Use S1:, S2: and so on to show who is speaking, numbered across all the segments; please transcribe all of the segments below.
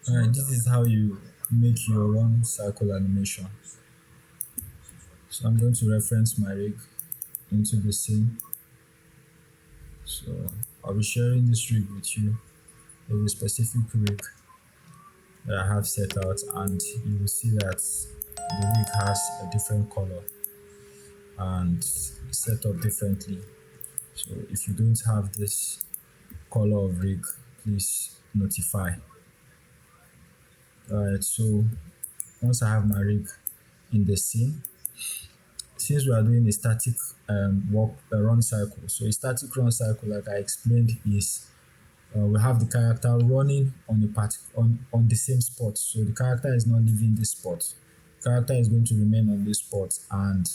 S1: Alright, this is how you make your one cycle animation. So I'm going to reference my rig into the scene. So I'll be sharing this rig with you. There's a specific rig that I have set out, and you will see that the rig has a different color and set up differently. So if you don't have this color of rig, please notify. Alright, so once I have my rig in the scene, since we are doing a static work run cycle, so a static run cycle, like I explained, is we have the character running on on the same spot. So the character is not leaving this spot. The character is going to remain on this spot, and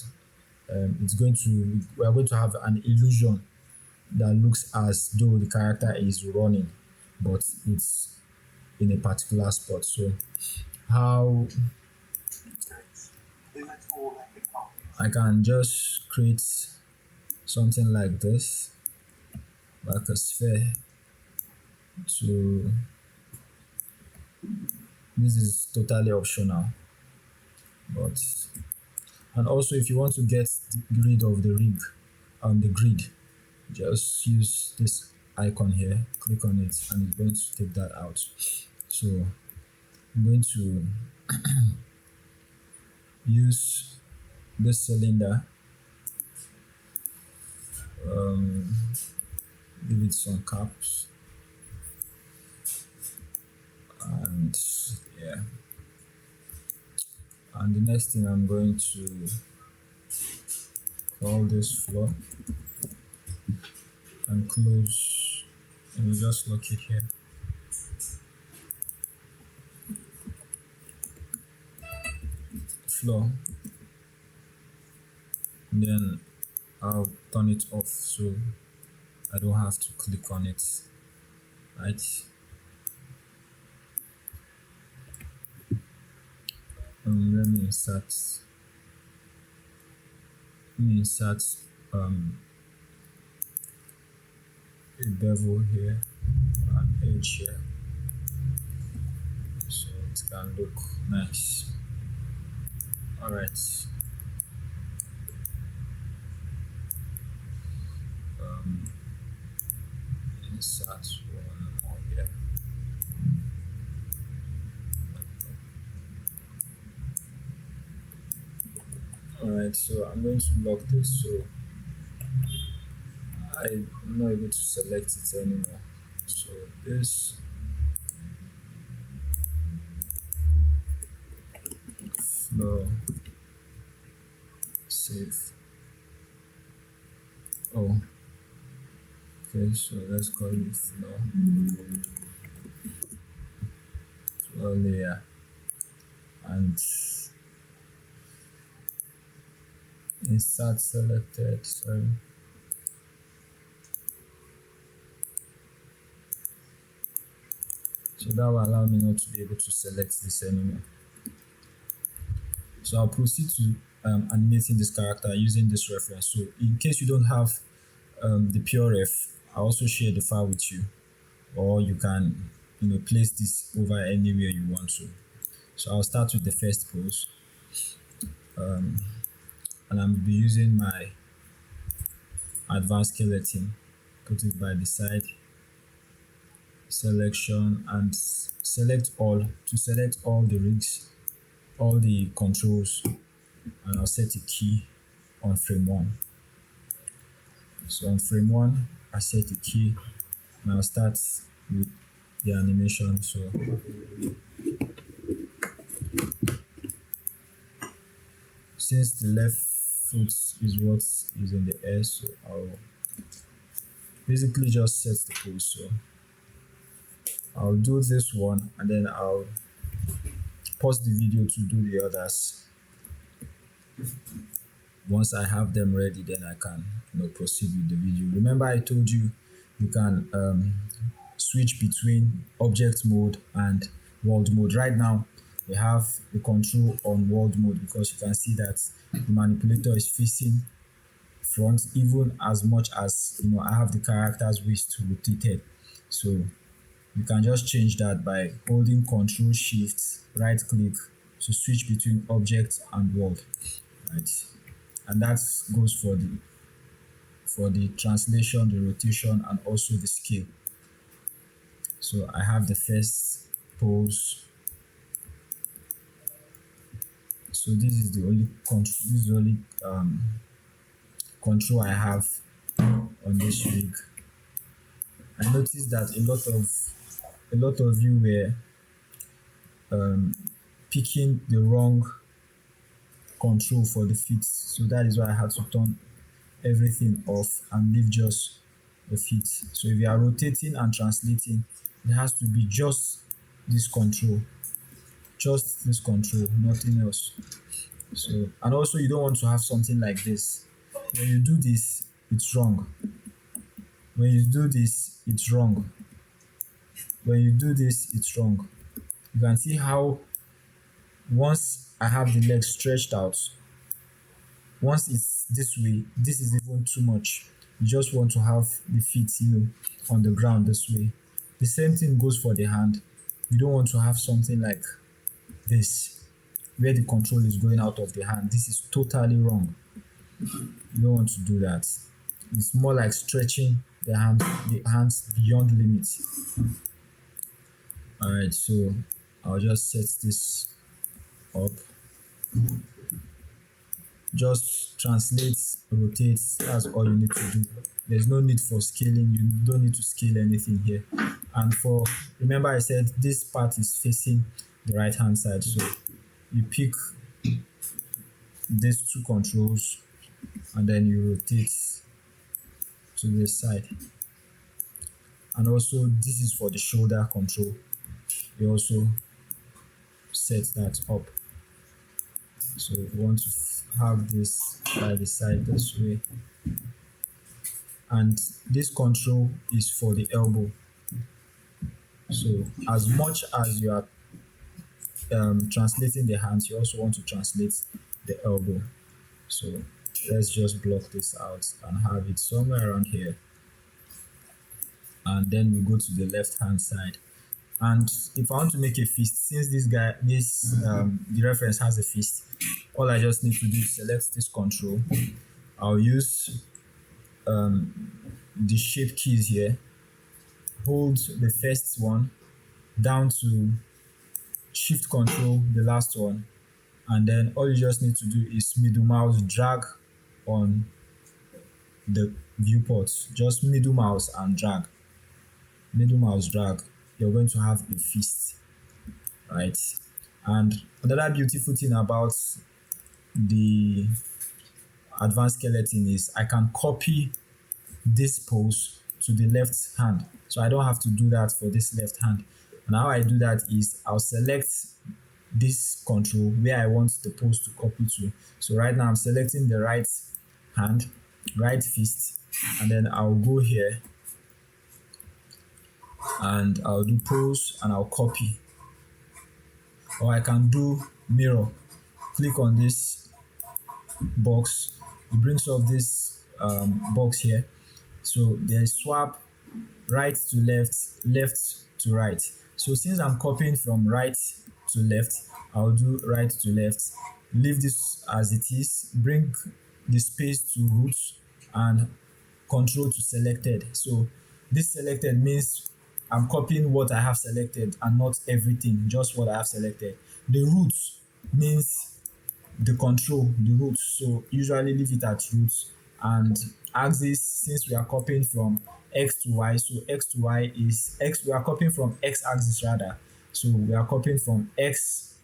S1: we are going to have an illusion that looks as though the character is running, but it's in a particular spot. So how I can just create something like this, like a sphere. So this is totally optional, but and also if you want to get rid of the rig on the grid, just use this icon here, click on it, and it's going to take that out. So I'm going to use this cylinder, give it some caps, and yeah. And the next thing, I'm going to call this floor and close, and we just lock it here. Floor. Then I'll turn it off so I don't have to click on it, right? Let me insert a bevel here, an edge here, so it can look nice. All right. Insert one more here. All right, so I'm going to lock this, so I'm not able to select it anymore. So this floor save. Oh, okay, so let's call it floor layer, and insert selected. Sorry. So that will allow me not to be able to select this anymore. So I'll proceed to animating this character using this reference. So in case you don't have the PureRef, I'll also share the file with you, or you can place this over anywhere you want to. So I'll start with the first pose, and I'll be using my advanced skeleton, put it by the side, selection, and select all to select all the rigs, all the controls, and I'll set a key on frame 1. So on frame 1, I set a key, and I'll start with the animation. So since the left foot is what is in the air, so I'll basically just set the pose. So I'll do this one, and then I'll pause the video to do the others. Once I have them ready, then I can proceed with the video. Remember, I told you you can switch between object mode and world mode. Right now we have the control on world mode because you can see that the manipulator is facing front, even as much as I have the character's waist rotated. So You can just change that by holding Control Shift, right click to switch between object and world, right? And that goes for the translation, the rotation, and also the scale. So I have the first pose. So this is the only control. This is the only control I have on this rig. I noticed that a lot of you were picking the wrong control for the feet. So that is why I had to turn everything off and leave just the feet. So if you are rotating and translating, it has to be just this control, nothing else. So, and also you don't want to have something like this. When you do this, it's wrong. When you do this, it's wrong. When you do this, it's wrong. You can see how once I have the legs stretched out, once it's this way, this is even too much. You just want to have the feet, on the ground this way. The same thing goes for the hand. You don't want to have something like this, where the control is going out of the hand. This is totally wrong. You don't want to do that. It's more like stretching the hands beyond limit. Alright, so I'll just set this up. Just translate, rotate, that's all you need to do. There's no need for scaling, you don't need to scale anything here. And remember I said this part is facing the right hand side, so you pick these two controls and then you rotate to this side. And also this is for the shoulder control. You also set that up. So you want to have this by the side this way. And this control is for the elbow. So as much as you are translating the hands, you also want to translate the elbow. So let's just block this out and have it somewhere around here. And then we go to the left hand side. And if I want to make a fist, since the reference has a fist, all I just need to do is select this control. I'll use the shape keys here, hold the first one down to shift control the last one, and then all you just need to do is middle mouse drag on the viewport. Just middle mouse and drag. You're going to have a fist, right? And another beautiful thing about the advanced skeleton is I can copy this pose to the left hand, so I don't have to do that for this left hand. And how I do that is I'll select this control where I want the pose to copy to. So right now I'm selecting the right hand, right fist, and then I'll go here and I'll do pose and I'll copy. Or I can do mirror. Click on this box, it brings up this box here. So there's swap right to left, left to right. So since I'm copying from right to left, I'll do right to left. Leave this as it is, bring the space to root and control to selected. So this selected means I'm copying what I have selected and not everything, just what I have selected. The root means the control, the root. So usually leave it at root. And axis, since we are copying from X to Y, so X to Y is X, we are copying from X axis rather. So we are copying from X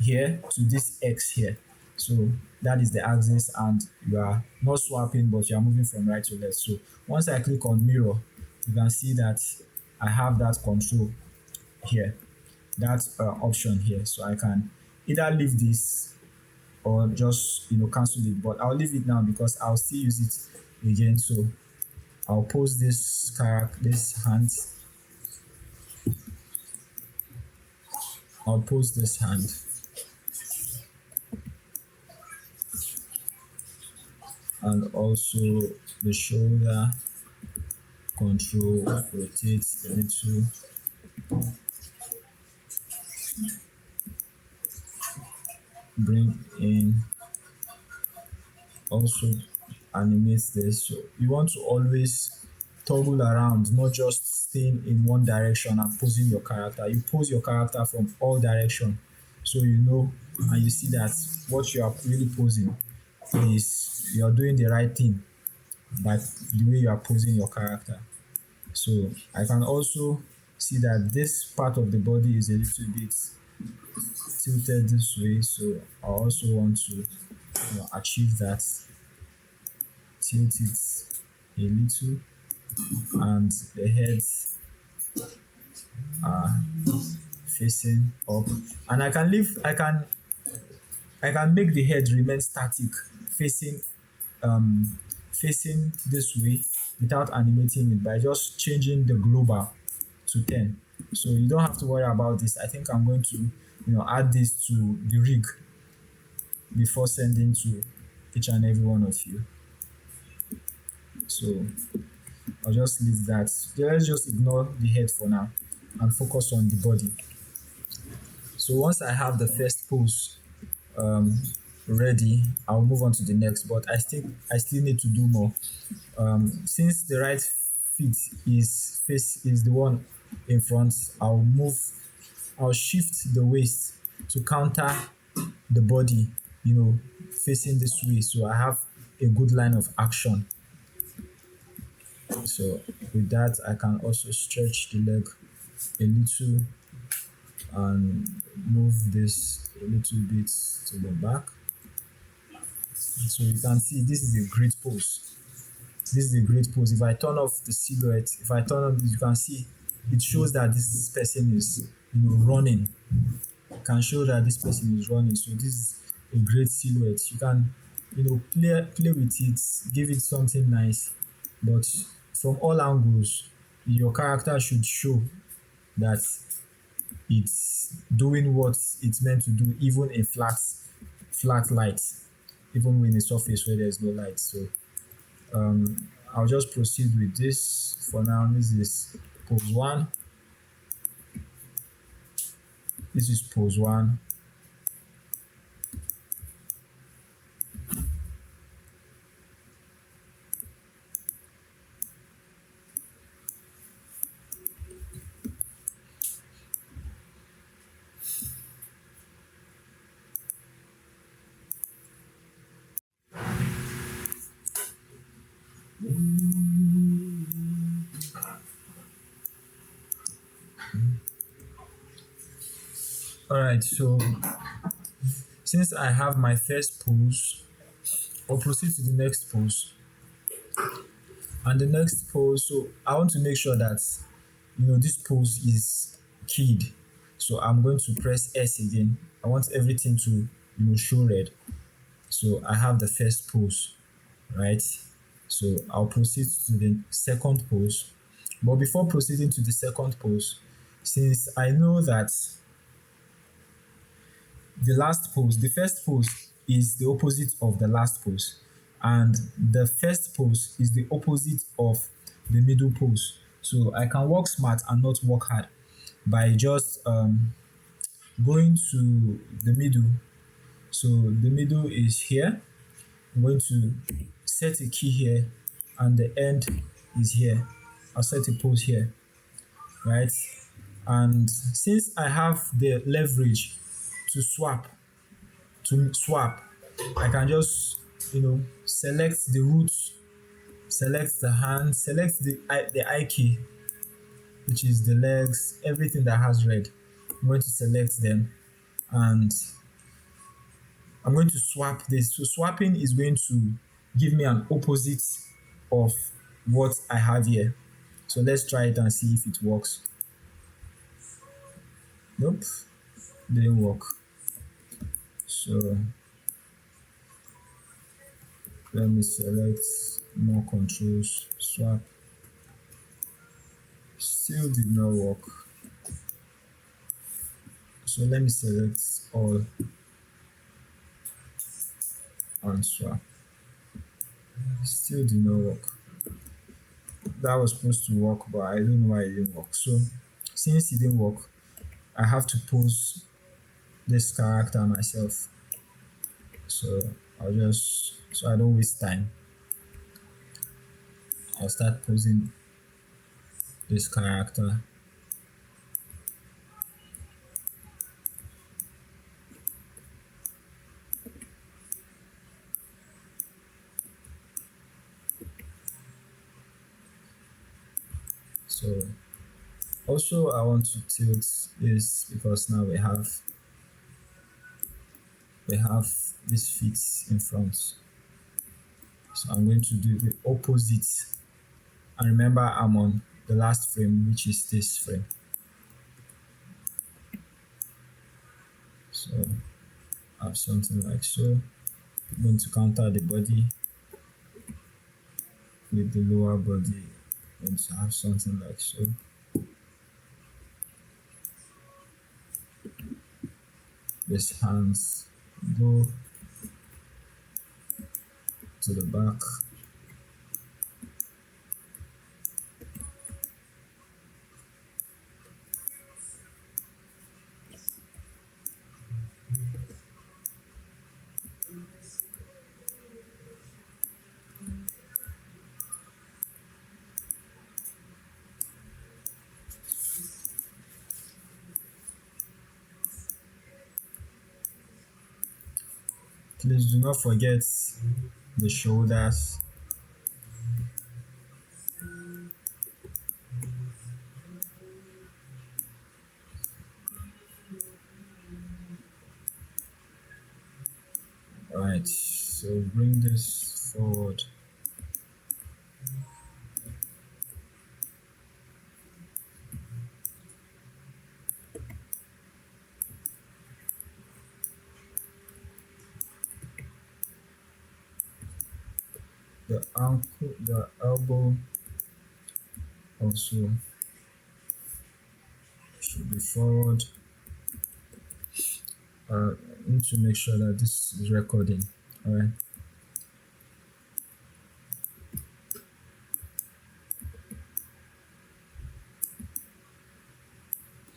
S1: here to this X here. So that is the axis, and you are not swapping, but you are moving from right to left. So once I click on mirror, you can see that I have that control here, that option here. So I can either leave this or just cancel it, but I'll leave it now because I'll still use it again. So I'll pose this hand. I'll pose this hand. And also the shoulder control, rotate a little, bring in, also animate this. So you want to always toggle around, not just staying in one direction and posing your character. You pose your character from all direction, so you know and you see that what you are really posing is you are doing the right thing by the way you are posing your character. So I can also see that this part of the body is a little bit tilted this way, so I also want to achieve that, tilt it a little, and the head facing up, and I can make the head remain static, facing um facing this way without animating it by just changing the global to 10. So you don't have to worry about this. I think I'm going to add this to the rig before sending to each and every one of you. So I'll just leave that. Let's just ignore the head for now and focus on the body. So once I have the first pose um, ready, I'll move on to the next. But I still need to do more. Since the right feet is the one in front, I'll shift the waist to counter the body, facing this way. So I have a good line of action. So with that, I can also stretch the leg a little and move this a little bit to the back. So you can see this is a great pose. This is a great pose. If I turn off the silhouette, if I turn on this, you can see it shows that this person is running. It can show that this person is running. So this is a great silhouette. You can play with it, give it something nice, but from all angles, your character should show that it's doing what it's meant to do, even in flat light, even when a surface where there's no light. So I'll just proceed with this for now. This is pose one. This is pose one. All right, so since I have my first pose, I'll proceed to the next pose. And the next pose, so I want to make sure that this pose is keyed. So I'm going to press S again. I want everything to show red. So I have the first pose, right? So I'll proceed to the second pose. But before proceeding to the second pose, since I know that the first pose is the opposite of the last pose, and the first pose is the opposite of the middle pose. So I can work smart and not work hard by just going to the middle. So the middle is here. I'm going to set a key here, and the end is here. I'll set a pose here, right? And since I have the leverage to swap, I can just select the roots, select the hand, select the eye key, which is the legs, everything that has red. I'm going to select them, and I'm going to swap this. So swapping is going to give me an opposite of what I have here. So let's try it and see if it works. Nope, didn't work. So let me select more controls, swap. Still did not work. So let me select all and swap. Still did not work. That was supposed to work, but I don't know why it didn't work. So since it didn't work, I have to pose this character myself. So so I don't waste time, I'll start posing this character. So also I want to tilt this because now we have this feet in front. So I'm going to do the opposite. And remember, I'm on the last frame, which is this frame. So I have something like so. I'm going to counter the body with the lower body. I'm going to have something like so. This hands go to the back. Please do not forget the shoulders. Alright, so bring this forward. The ankle, the elbow also should be forward. I need to make sure that this is recording. Alright,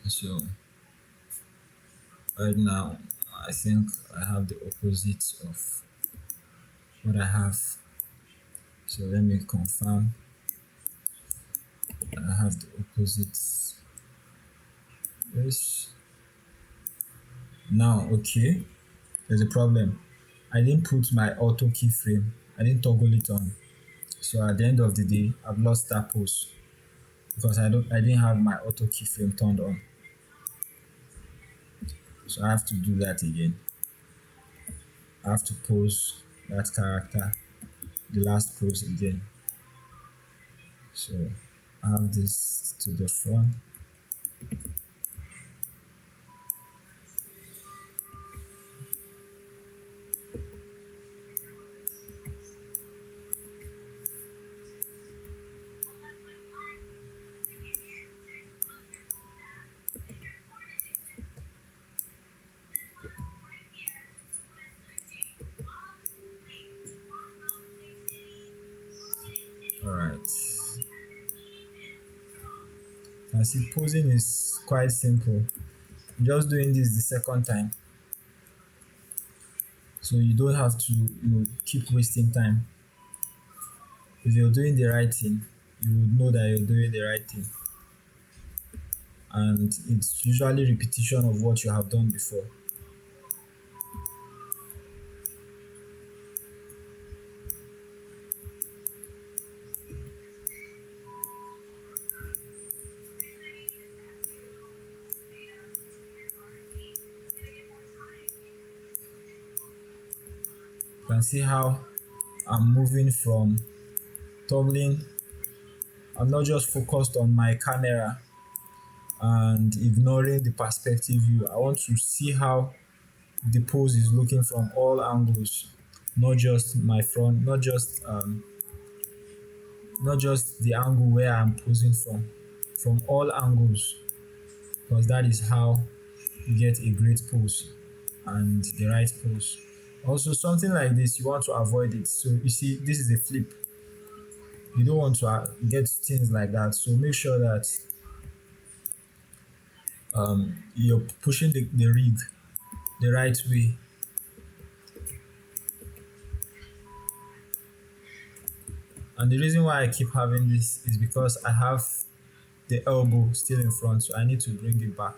S1: so right now I think I have the opposite of what I have. So let me confirm. I have the opposite. Yes. Now, okay, there's a problem. I didn't put my auto keyframe. I didn't toggle it on. So at the end of the day, I've lost that pose because I didn't have my auto keyframe turned on. So I have to do that again. I have to pose that character, the last pose again. So I have this to the front. Alright. And see, posing is quite simple. I'm just doing this the second time. So you don't have to, keep wasting time. If you're doing the right thing, you would know that you're doing the right thing. And it's usually repetition of what you have done before. You can see how I'm moving from toggling. I'm not just focused on my camera and ignoring the perspective view. I want to see how the pose is looking from all angles, not just my front, not just the angle where I'm posing from all angles, because that is how you get a great pose and the right pose. Also, something like this, you want to avoid it. So you see, this is a flip. You don't want to get things like that. So make sure that you're pushing the rig the right way. And the reason why I keep having this is because I have the elbow still in front, so I need to bring it back.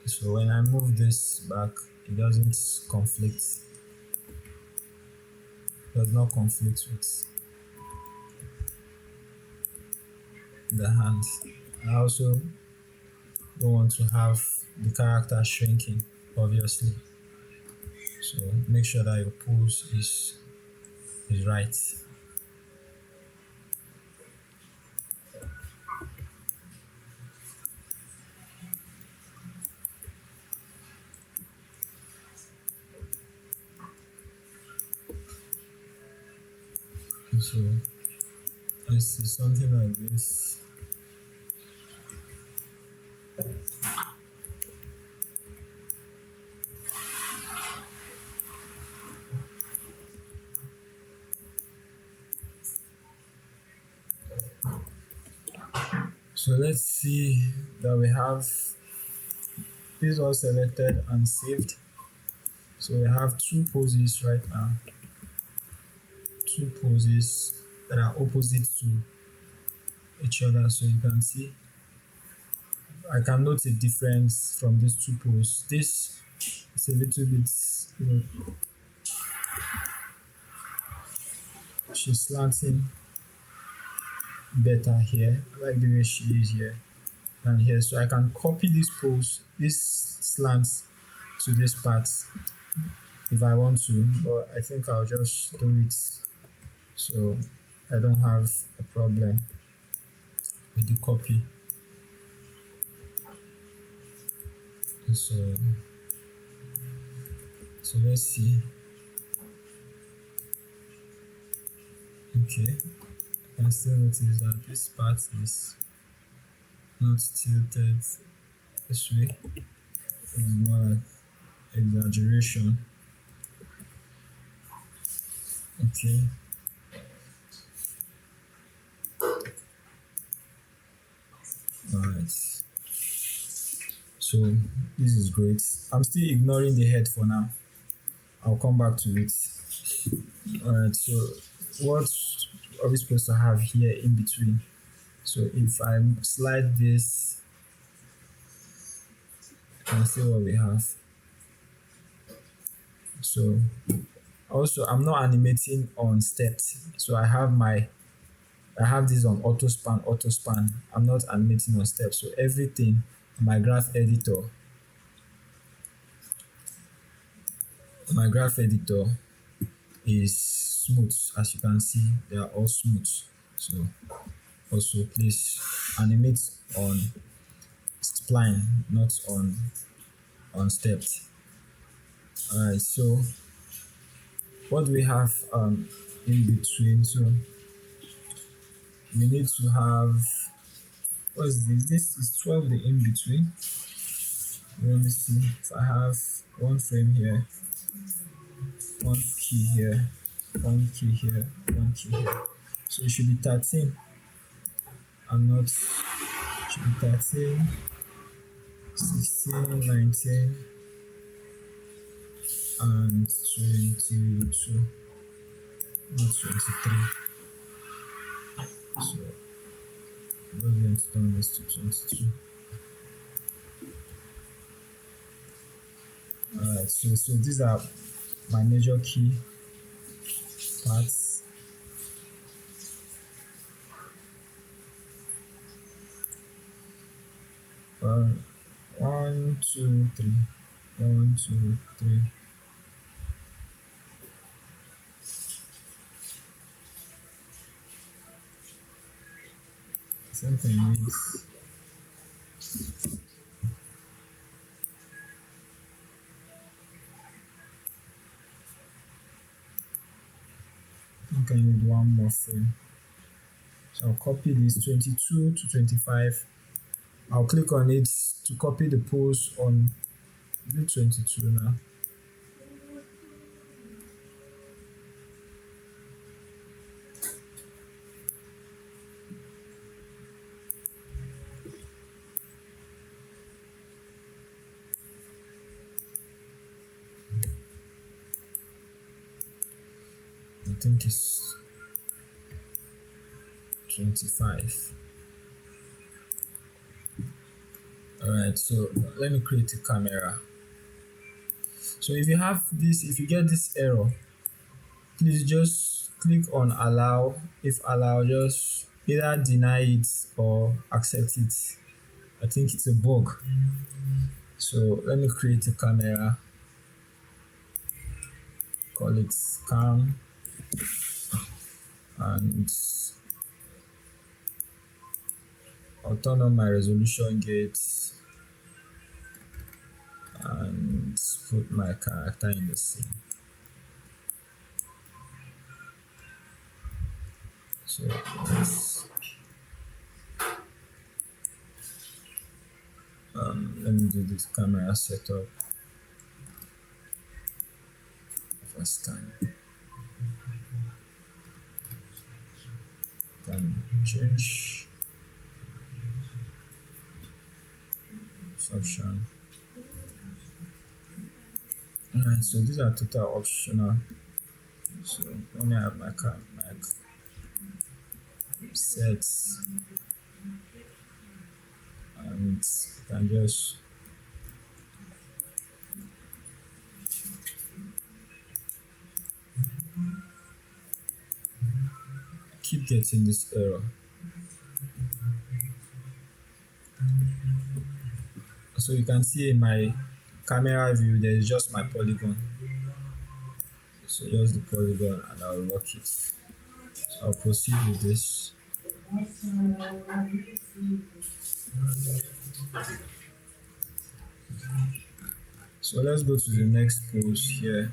S1: So when I move this back, it does not conflict with the hand. I also don't want to have the character shrinking, obviously. So make sure that your pose is right. So I see something like this. So let's see that we have this all selected and saved. So we have two poses right now, two poses that are opposite to each other. So you can see, I can note a difference from these two poses. This is a little bit, she's slanting better here. I like the way she is here than here. So I can copy this pose, this slants to this part if I want to, but I think I'll just do it so I don't have a problem with the copy. So let's see. Okay, I can still notice that this part is not tilted this way. It's more like exaggeration. Okay. Alright. So this is great. I'm still ignoring the head for now. I'll come back to it. Alright, so what are we supposed to have here in between? So if I slide this, you can see what we have. So also I'm not animating on steps. So I have this on auto span. I'm not animating on steps. So everything on my graph editor is smooth. As you can see, they are all smooth. So also please animate on spline, not on steps. Alright, so what do we have in between? So we need to have, what's this? This is 12 the in between. Let me see if I have one frame here, one key here, one key here, one key here. So it should be 13 and not, it should be 13, 16, 19, and 22, not 23. So we're going to turn this to 22. Alright, so these are my major key parts. One, two, three. 1, 2, 3. Same thing is I think I need one more frame. So I'll copy this 22 to 25. I'll click on it to copy the pose on the 22 now. think it's 25. Alright, so let me create a camera. So if you have this, if you get this error, please just click on allow. If allow, just either deny it or accept it. I think it's a bug. So let me create a camera, call it cam, and I'll turn on my resolution gauge and put my character in the scene. So let's let me do this camera setup. First time. Then change option. Alright, so these are total optional. So let me have my sets, and I can just keep getting this error. So you can see in my camera view there is just my polygon. So just the polygon, and I'll lock it. So I'll proceed with this. So let's go to the next pose here.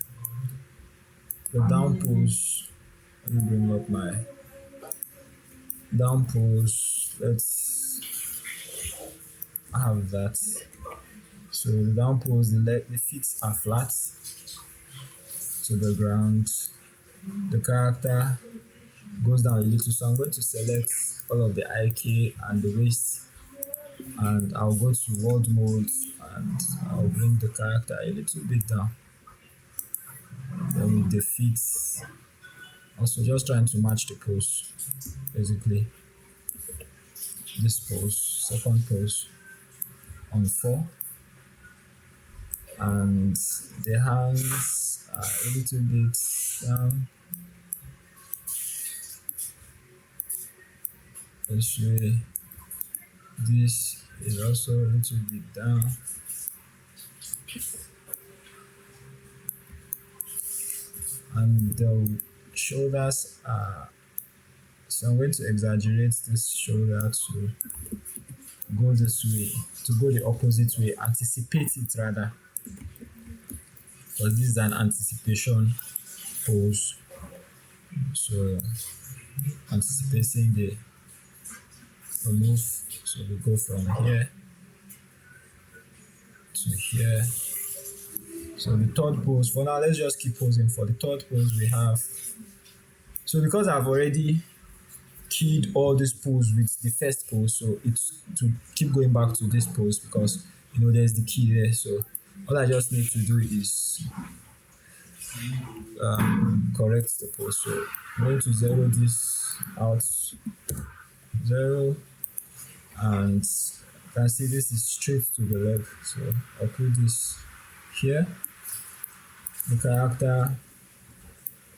S1: The down pose. Let me bring up my down pose. Let's have that. So the down pose, the feet are flat to the ground. The character goes down a little, so I'm going to select all of the IK and the waist, and I'll go to world mode, and I'll bring the character a little bit down. Then with the feet, also just trying to match the pose, basically. This pose, second pose on 4, and the hands are a little bit down. This way, this is also a little bit down. And the shoulders are, so I'm going to exaggerate this shoulder to go this way, to go the opposite way, anticipate it rather, because this is an anticipation pose. So anticipating the move, so we go from here to here. So the third pose, for now let's just keep posing. For the third pose we have, so because I've already keyed all these pose with the first pose, so it's to keep going back to this pose because there's the key there. So all I just need to do is correct the pose. So I'm going to zero this out, 0, and you can see this is straight to the leg. So I'll put this here. The character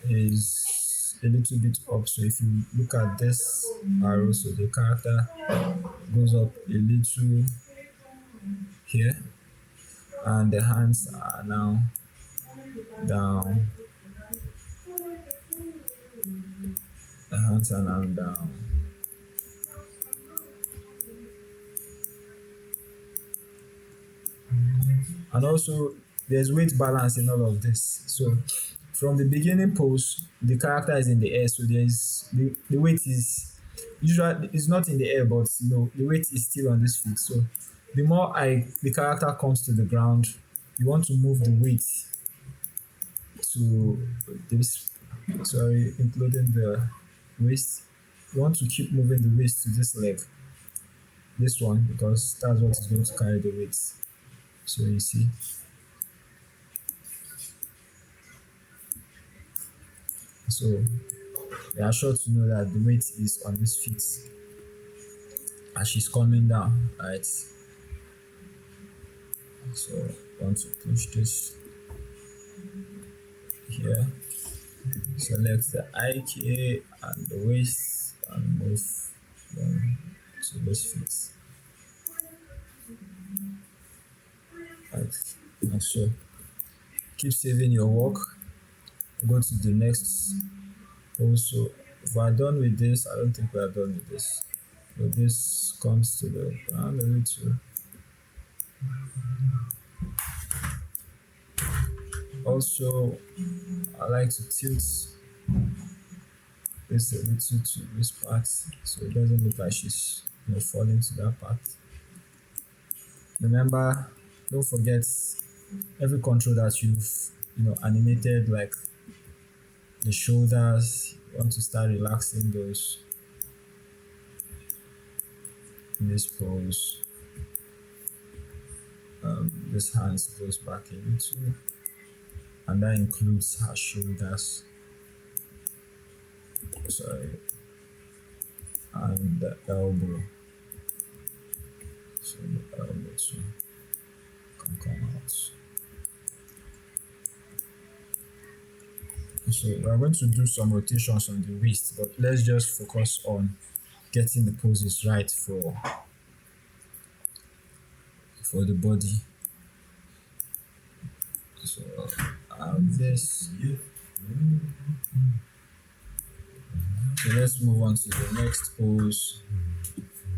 S1: is a little bit up, so if you look at this arrow, so the character goes up a little here, and the hands are now down. The hands are now down. And also there's weight balance in all of this. So from the beginning pose, the character is in the air, so there's the weight is usually it's not in the air, but the weight is still on this feet. So the more the character comes to the ground, you want to move the weight to this, including the waist. You want to keep moving the waist to this leg, this one, because that's what is going to carry the weight. So you see, So we are sure to know that the weight is on this feet as she's coming down, right? So I want to push this here, select the IK and the waist and move down to this feet. Right, like so. Keep saving your work. Go to the next. Also, if we're done with this, I don't think we are done with this. So this comes to the ground a little. Also, I like to tilt this a little to this part so it doesn't look like she's falling to that part. Remember, don't forget every control that you've animated, like the shoulders, you want to start relaxing those in this pose. This hands goes back a little, and that includes her shoulders. Sorry, and the elbow. So the elbow too can come out. So we're going to do some rotations on the waist, but let's just focus on getting the poses right for the body. So this. So let's move on to the next pose.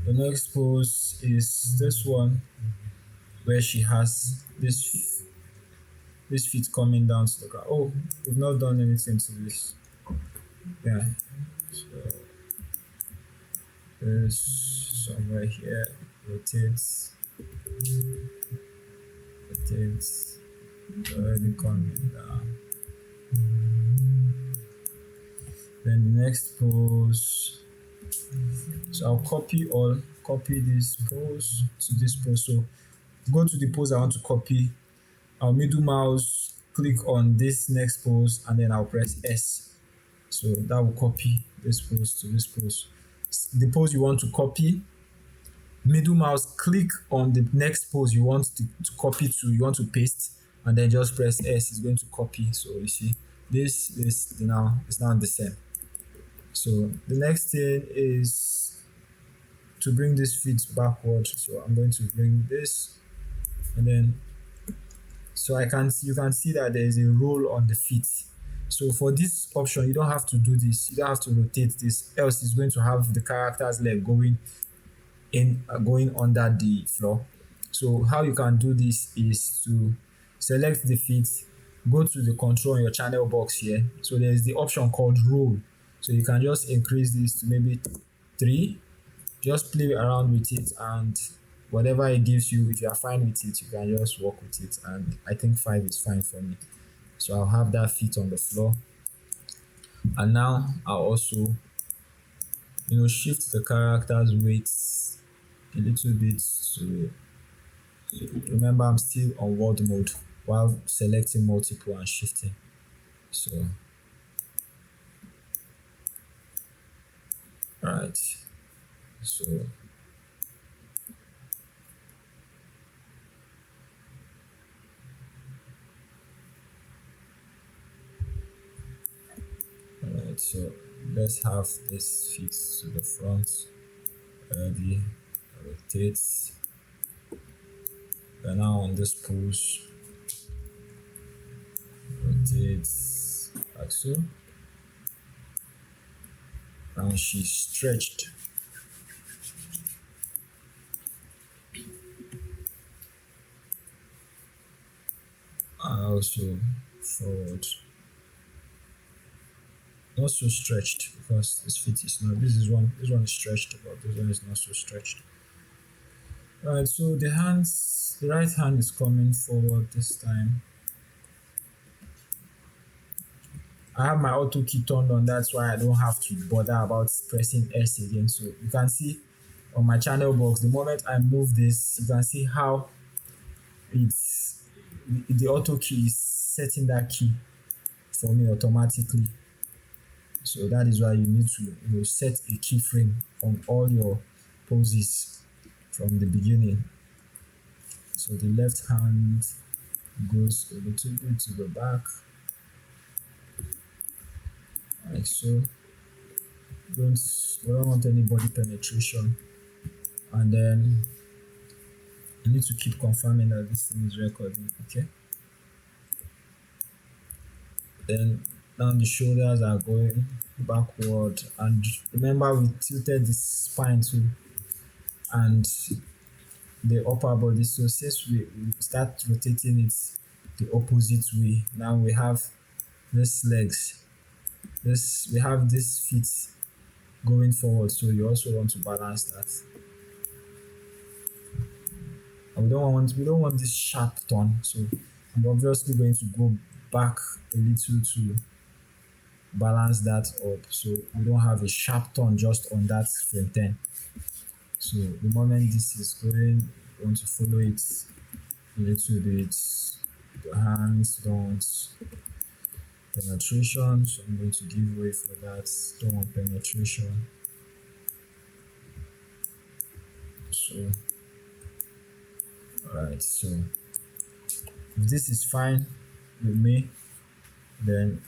S1: The next pose is this one where she has this feet coming down to the ground. Oh, we've not done anything to this. Yeah. So there's somewhere here. Rotates. Already coming down. Then the next pose. So I'll copy this pose to this pose. So go to the pose I want to copy. I'll middle mouse, click on this next pose, and then I'll press S. So that will copy this pose to this pose. The pose you want to copy, middle mouse, click on the next pose you want to copy to, you want to paste, and then just press S. It's going to copy. So you see, this is now the same. So the next thing is to bring this feet backward. So I'm going to bring this, and then so you can see that there is a roll on the feet. So for this option, you don't have to do this. You don't have to rotate this, else it's going to have the character's leg going under the floor. So how you can do this is to select the feet, go to the control on your channel box here. So there's the option called roll. So you can just increase this to maybe 3. Just play around with it, and whatever it gives you, if you are fine with it, you can just work with it. And I think 5 is fine for me. So I'll have that feet on the floor. And now I'll also shift the character's weight a little bit to remember I'm still on world mode while selecting multiple and shifting. So right, so alright, so let's have this feet to the front. Already rotates. We're now on this pose. Rotates like so. Now she's stretched. And also forward. Not so stretched because this feet is not. This one is stretched, but this one is not so stretched. Alright, so the right hand is coming forward this time. I have my auto key turned on, that's why I don't have to bother about pressing S again. So you can see on my channel box, the moment I move this, you can see how the auto key is setting that key for me automatically. So that is why you need to set a keyframe on all your poses from the beginning. So the left hand goes a little bit to the back, like so. Don't we don't want any body penetration, and then you need to keep confirming that this thing is recording. Okay. Then now the shoulders are going backward, and remember we tilted the spine too, and the upper body. So since we start rotating it the opposite way, now we have this legs, this we have this feet going forward. So you also want to balance that. And we don't want this sharp turn. So I'm obviously going to go back a little to balance that up. So we don't have a sharp turn just on that frame 10. So the moment this is going, you want to follow it a little bit. The hands don't penetration, so I'm going to give way for that. Don't want penetration. So alright, so if this is fine with me, then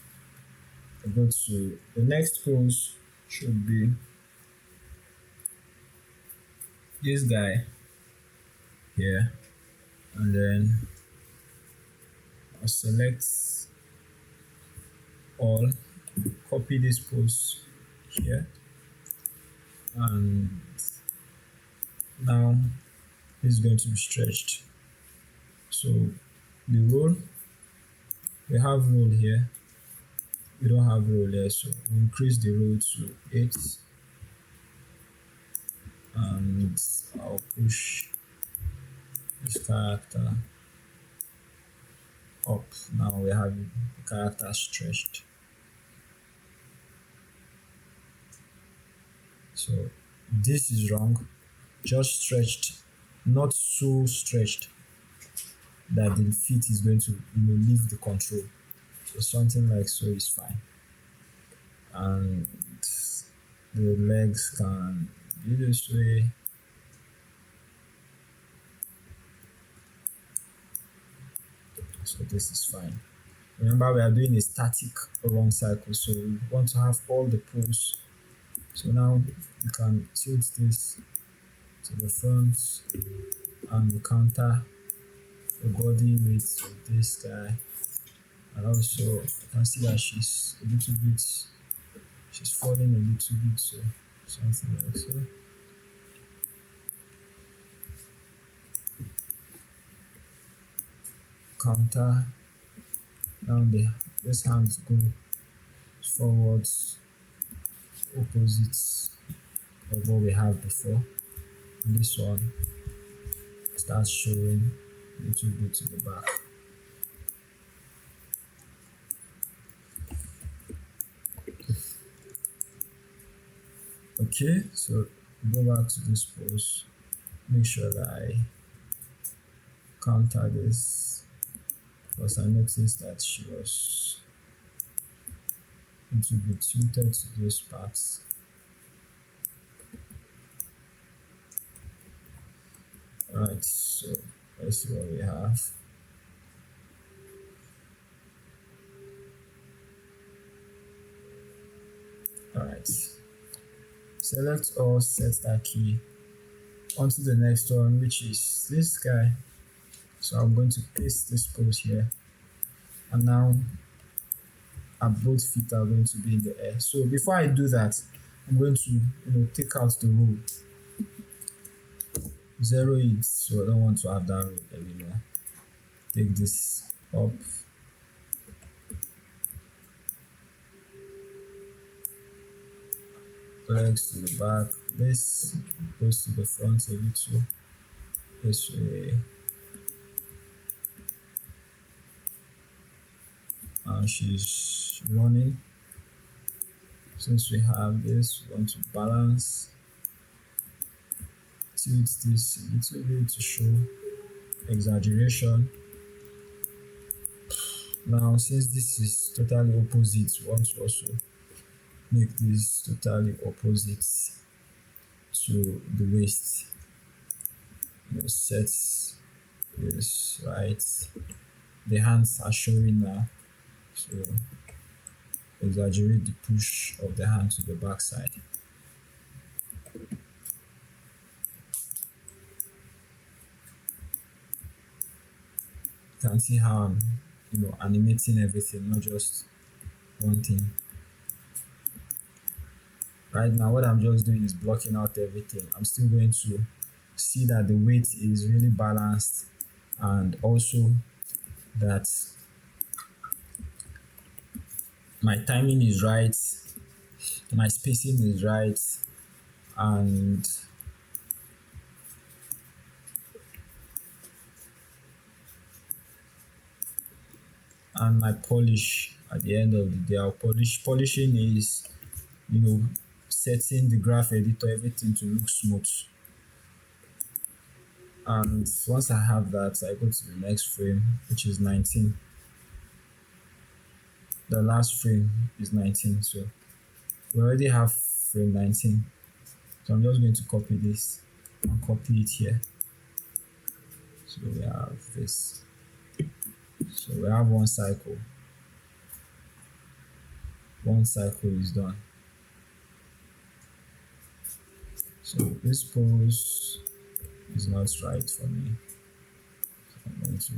S1: I go to the next pose. Should be this guy here, and then I'll select all, copy this pose here, and now this is going to be stretched. So the roll, we have roll here, we don't have roll here, so we increase the roll to 8, and I'll push this character up. Now we have the character stretched. So this is wrong, just stretched, not so stretched that the feet is going to leave the control. So something like so is fine, and the legs can be this way. So this is fine. Remember, we are doing a static run cycle, so we want to have all the pulls. So now you can tilt this to the front, and we counter the body with this guy. And also you can see that she's a little bit, she's falling a little bit, so something like so. Counter. Now this hands go forwards, opposites of what we have before. And this one starts showing a little bit to the back. Okay, so go back to this pose. Make sure that I counter this, because I noticed that she was going to be tilted to those parts. Alright, so let's see what we have. Alright, select or set that key onto the next one, which is this guy. So I'm going to paste this pose here, and now our both feet are going to be in the air. So before I do that, I'm going to take out the roll, zero it, so I don't want to have that roll anymore. Take this up, legs to the back, this goes to the front a little, this way, and she's running. Since we have this, we want to balance, tilt this a little bit to show exaggeration. Now since this is totally opposite, we want to also make this totally opposite to the waist. Set this right. The hands are showing now, so exaggerate the push of the hand to the back side. You can see how I'm animating everything, not just one thing. Right now what I'm just doing is blocking out everything. I'm still going to see that the weight is really balanced, and also that my timing is right, my spacing is right, and my polish at the end of the day. Polishing is setting the graph editor, everything to look smooth. And once I have that, I go to the next frame, which is 19. The last frame is 19, so we already have frame 19. So I'm just going to copy this and copy it here. So we have this. So we have one cycle. One cycle is done. So this pose is not right for me. So I'm going to.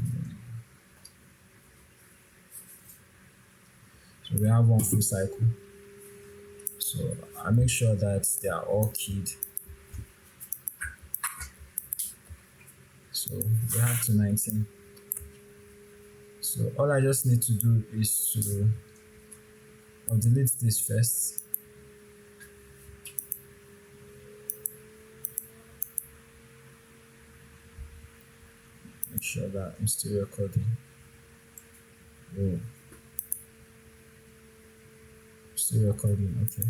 S1: So we have one full cycle. So I make sure that they are all keyed. So we have to 19. So all I just need to do is to delete this first. Make sure that I'm still recording. Oh. Still recording, okay.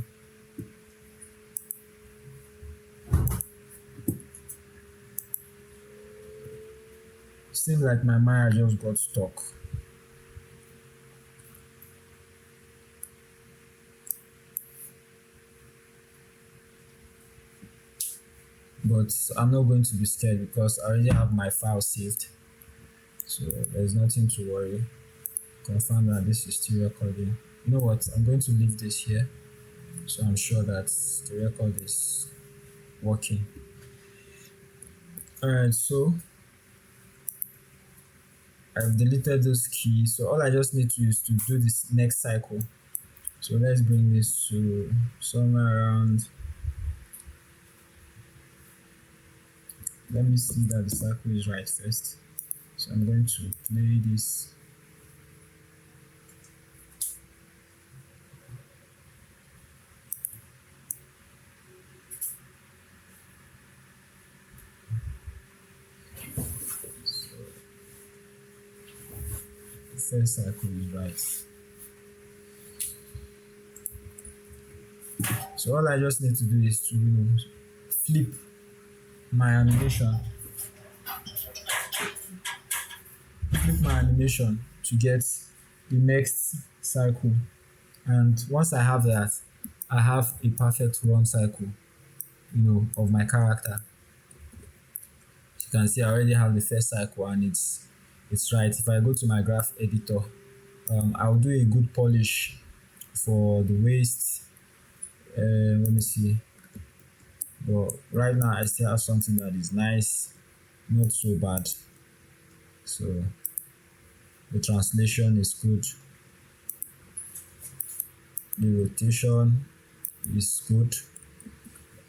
S1: Seems like my Maya just got stuck. But I'm not going to be scared because I already have my file saved. So there's nothing to worry. Confirm that this is still recording. You know what? I'm going to leave this here, so I'm sure that the record is working. Alright, so I've deleted those keys. So all I just need to is to do this next cycle. So let's bring this to somewhere around. Let me see that the cycle is right first. So I'm going to play this. So the first cycle is right. So all I just need to do is to flip my animation. Flip my animation to get the next cycle. And once I have that, I have a perfect run cycle, of my character. You can see I already have the first cycle and it's right. If I go to my graph editor, I'll do a good polish for the waist. Let me see. But right now I still have something that is nice, not so bad. So the translation is good. The rotation is good.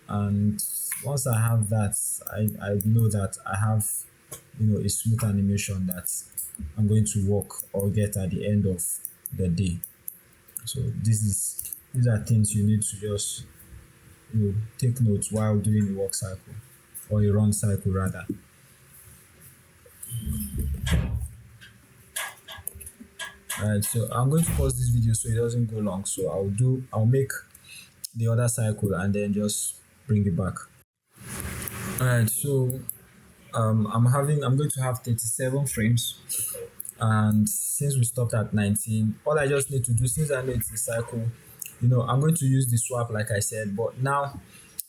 S1: And once I have that, I know that I have a smooth animation that I'm going to work or get at the end of the day. So these are things you need to just take notes while doing a work cycle, or a run cycle rather. Alright, so I'm going to pause this video so it doesn't go long. So I'll make the other cycle and then just bring it back. Alright, so I'm going to have 37 frames, and since we stopped at 19, all I just need to do, since I know it's a cycle, I'm going to use the swap like I said, but now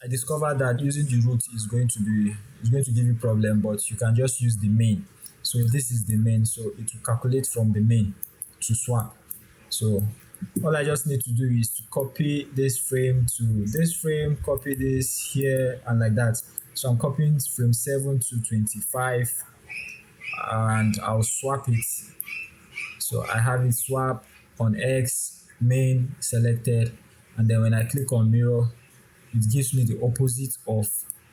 S1: I discovered that using the root is going to give you problem, but you can just use the main. So this is the main, so it will calculate from the main to swap. So all I just need to do is to copy this frame to this frame, copy this here, and like that. So I'm copying frame 7 to 25, and I'll swap it. So I have it swap on X, main selected, and then when I click on mirror, it gives me the opposite of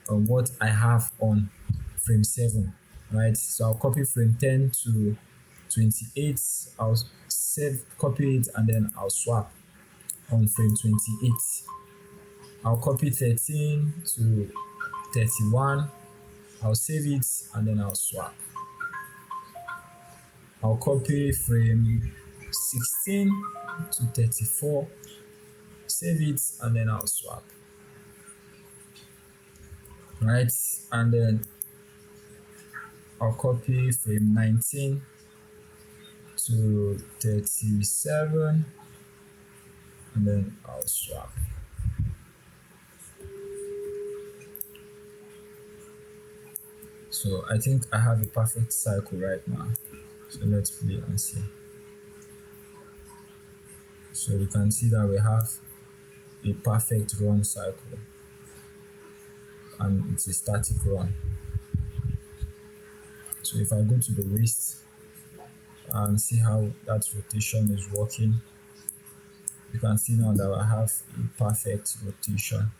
S1: what I have on frame 7, right? So I'll copy frame 10 to 28, I'll copy it, and then I'll swap on frame 28. I'll copy 13 to 31, I'll save it, and then I'll swap. I'll copy frame 16 to 34, save it, and then I'll swap. Right, and then I'll copy frame 19 to 37, and then I'll swap. So I think I have a perfect cycle right now. So let's play and see. So you can see that we have a perfect run cycle, and it's a static run. So if I go to the waist and see how that rotation is working, you can see now that I have a perfect rotation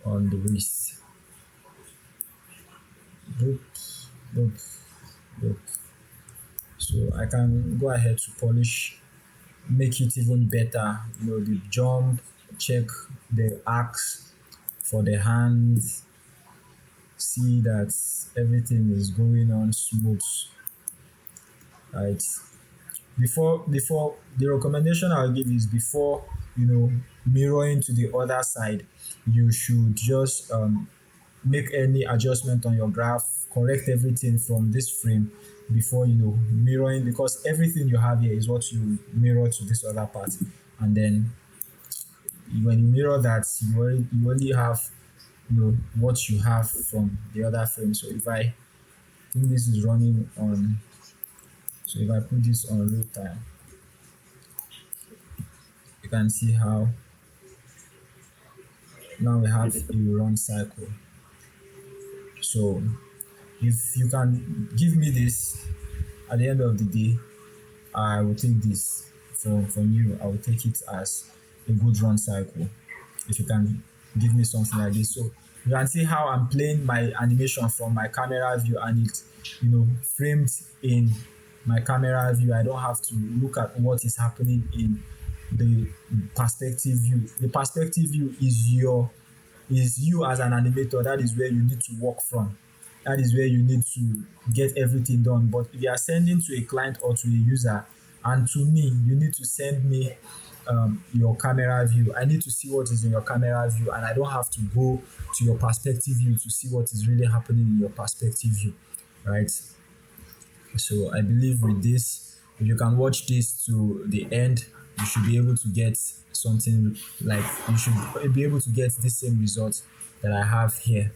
S1: on the waist. Boop, boop, boop. So I can go ahead to polish, make it even better. The jump, check the arcs for the hands, see that everything is going on smooth, right? Before the recommendation I'll give is before mirroring to the other side, you should just make any adjustment on your graph, correct everything from this frame before mirroring, because everything you have here is what you mirror to this other part, and then when you mirror that, you only have what you have from the other frame. So if I think this is running on, so if I put this on real time, you can see how now we have a run cycle. So if you can give me this at the end of the day, I will take this from you. I will take it as a good run cycle if you can give me something like this. So you can see how I'm playing my animation from my camera view, and it framed in my camera view. I don't have to look at what is happening in the perspective view. The perspective view is you as an animator. That is where you need to work from. That is where you need to get everything done. But if you are sending to a client or to a user, and to me, you need to send me your camera view. I need to see what is in your camera view, and I don't have to go to your perspective view to see what is really happening in your perspective view, right? So I believe with this, if you can watch this to the end, you should be able to get something like, you should be able to get the same result that I have here.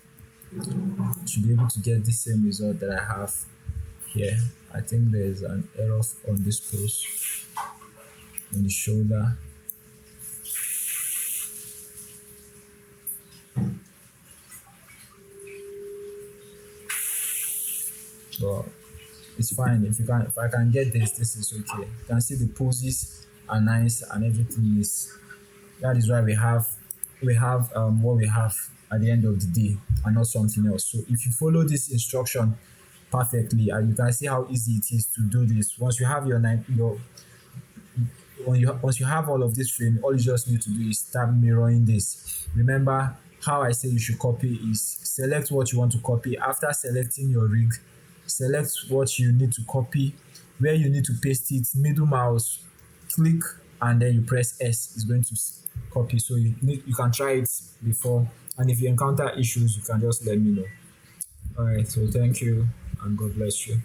S1: You should be able to get the same result that I have here. I think there's an error on this post, on the shoulder. But it's fine. If I can get this is okay. You can see the poses are nice and everything is, that is why we have what we have at the end of the day, and not something else. So if you follow this instruction perfectly, and you can see how easy it is to do this. Once you have once you have all of this frame, all you just need to do is start mirroring this. Remember how I say you should copy is select what you want to copy. After selecting your rig, select what you need to copy, where you need to paste it, middle mouse, click, and then you press S. It's going to copy. So you can try it before, and if you encounter issues, you can just let me know. All right, so thank you and God bless you.